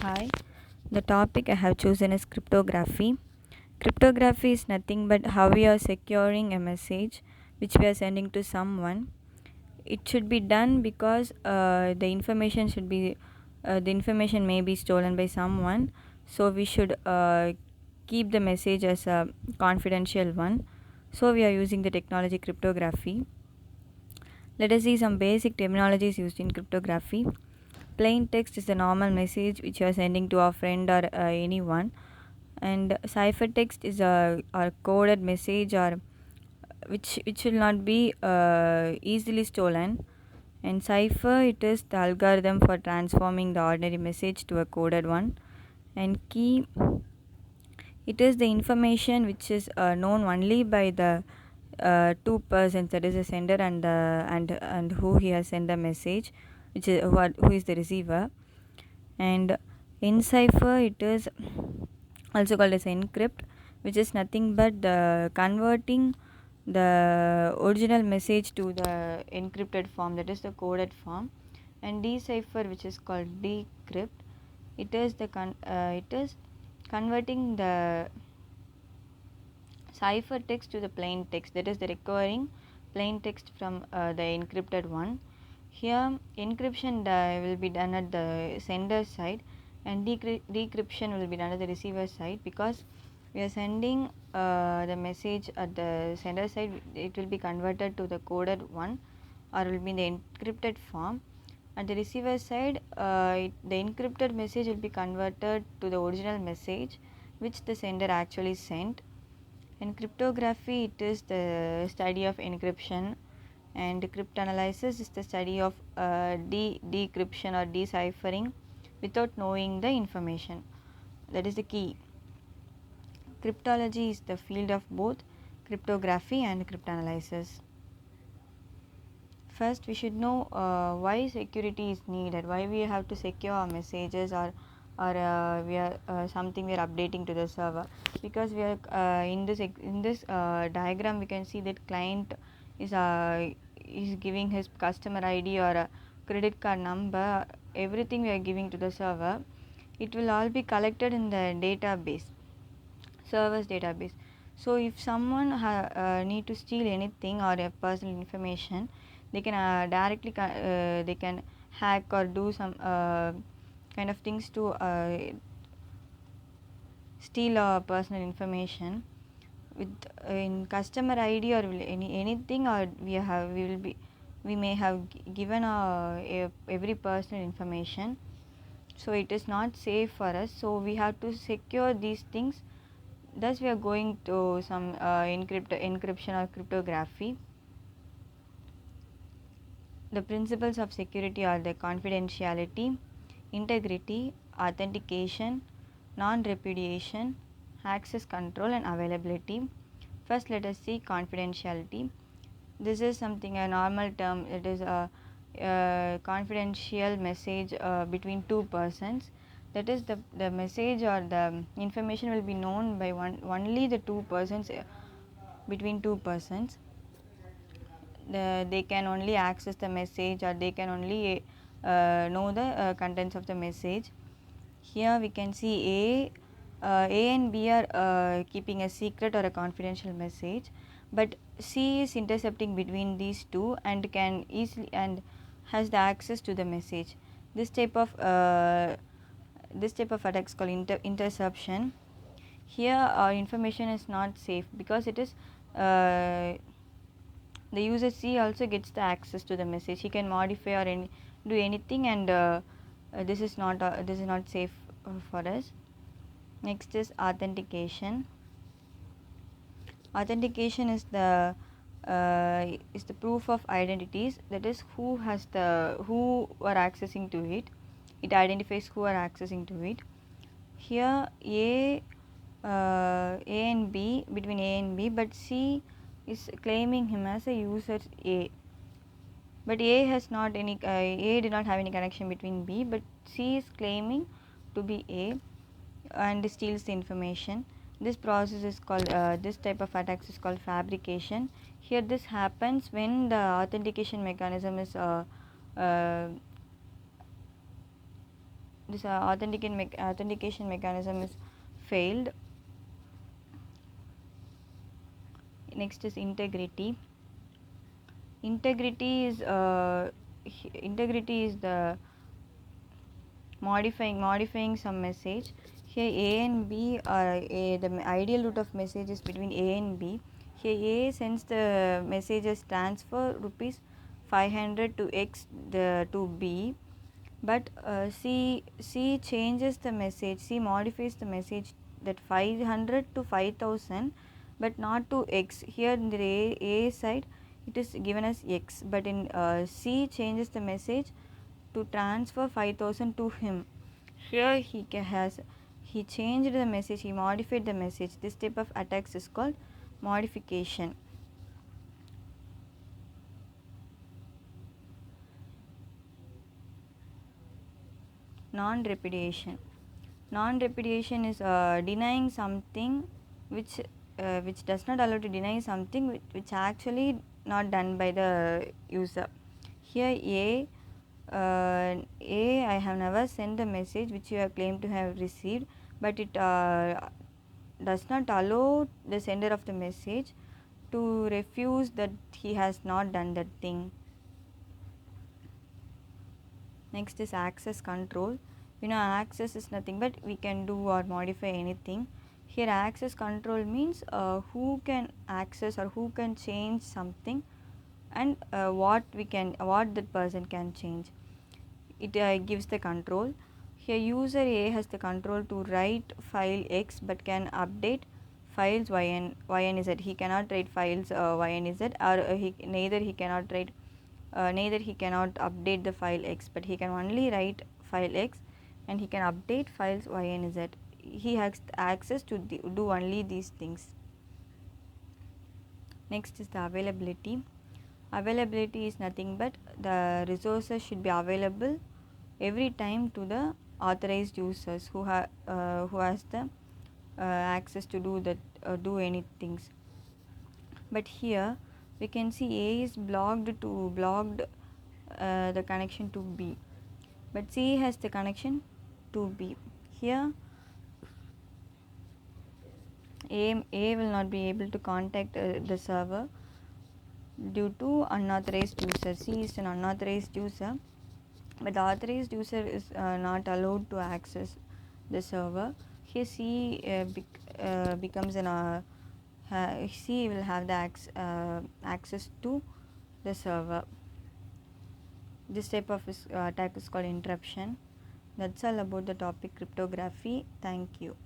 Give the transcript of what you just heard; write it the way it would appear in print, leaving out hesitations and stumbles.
Hi, the topic I have chosen is cryptography. Cryptography is nothing but how we are securing a message which we are sending to someone. It should be done because the information may be stolen by someone, so we should keep the message as a confidential one. So we are using the technology cryptography. Let us see some basic terminologies used in cryptography. Plain text is the normal message which you are sending to a friend or anyone, and ciphertext is a coded message or which will not be easily stolen. And cipher, it is the algorithm for transforming the ordinary message to a coded one. And key, it is the information which is known only by the two persons, that is the sender and who he has sent the message, which is who is the receiver. And in cipher, it is also called as encrypt, which is nothing but the converting the original message to the encrypted form, that is the coded form. And decipher, which is called decrypt, it is converting the cipher text to the plain text, that is the requiring plain text from the encrypted one. Here encryption will be done at the sender side, and decryption will be done at the receiver side. Because we are sending the message at the sender side, it will be converted to the coded one or will be in the encrypted form. At the receiver side, the encrypted message will be converted to the original message which the sender actually sent. In cryptography, it is the study of encryption, and cryptanalysis is the study of decryption or deciphering without knowing the information. That is the key. Cryptology is the field of both cryptography and cryptanalysis. First, we should know why security is needed, why we have to secure our messages, or we are something we are updating to the server. Because we are in this diagram, we can see that client is giving his customer ID or a credit card number. Everything we are giving to the server, it will all be collected in the database, server's database. So if someone need to steal anything or a personal information, they can directly they can hack or do some kind of things to steal our personal information. With in customer ID or anything, or we may have given every personal information, so it is not safe for us. So we have to secure these things. Thus we are going to some encryption or cryptography. The principles of security are the confidentiality, integrity, authentication, non-repudiation, access control, and availability. First, let us see confidentiality. This is something a normal term. It is a confidential message between two persons. That is, the message or the information will be known by only the two persons, between two persons. They can only access the message, or they can only know the contents of the message. Here we can see A and B are keeping a secret or a confidential message, but C is intercepting between these two and can easily and has the access to the message. This type of attack is called interception. Here our information is not safe because it is the user C also gets the access to the message. He can modify or do anything, and this is not safe for us. Next is authentication. Authentication is the proof of identities. That is, who are accessing to it. It identifies who are accessing to it. Here A and B, between A and B, but C is claiming him as a user A. But A did not have any connection between B, but C is claiming to be A and steals the information. This process is called this type of attacks is called fabrication. Here this happens when the authentication mechanism is this authentication mechanism is failed. Next is integrity. Integrity is the modifying some message. Here A and B are the ideal route of message is between A and B. Here A sends the message as transfer rupees 500 to X to B, but C changes the message. C modifies the message that 500 to 5000, but not to X. Here in the A side it is given as X, but in C changes the message to transfer 5000 to him. Here he changed the message, he modified the message. This type of attacks is called modification. Non-repudiation. Non-repudiation is denying something which does not allow to deny something which actually not done by the user. Here A, I have never sent the message which you have claimed to have received, but it does not allow the sender of the message to refuse that he has not done that thing. Next is access control. Access is nothing but we can do or modify anything. Here access control means who can access or who can change something, and what that person can change. It gives the control. Here user A has the control to write file X but can update files Y and Z. He cannot write files Y and Z, or neither he cannot update the file X, but he can only write file X and he can update files Y and Z. He has access to do only these things. Next is the availability. Availability is nothing but the resources should be available every time to the authorized users who has the access to do any things. But here we can see A is blocked the connection to B, but C has the connection to B. Here A will not be able to contact the server due to unauthorized user. C is an unauthorized user, but the authorized user is not allowed to access the server. Here C becomes an C will have the access to the server. This type of attack is called interruption. That's all about the topic cryptography. Thank you.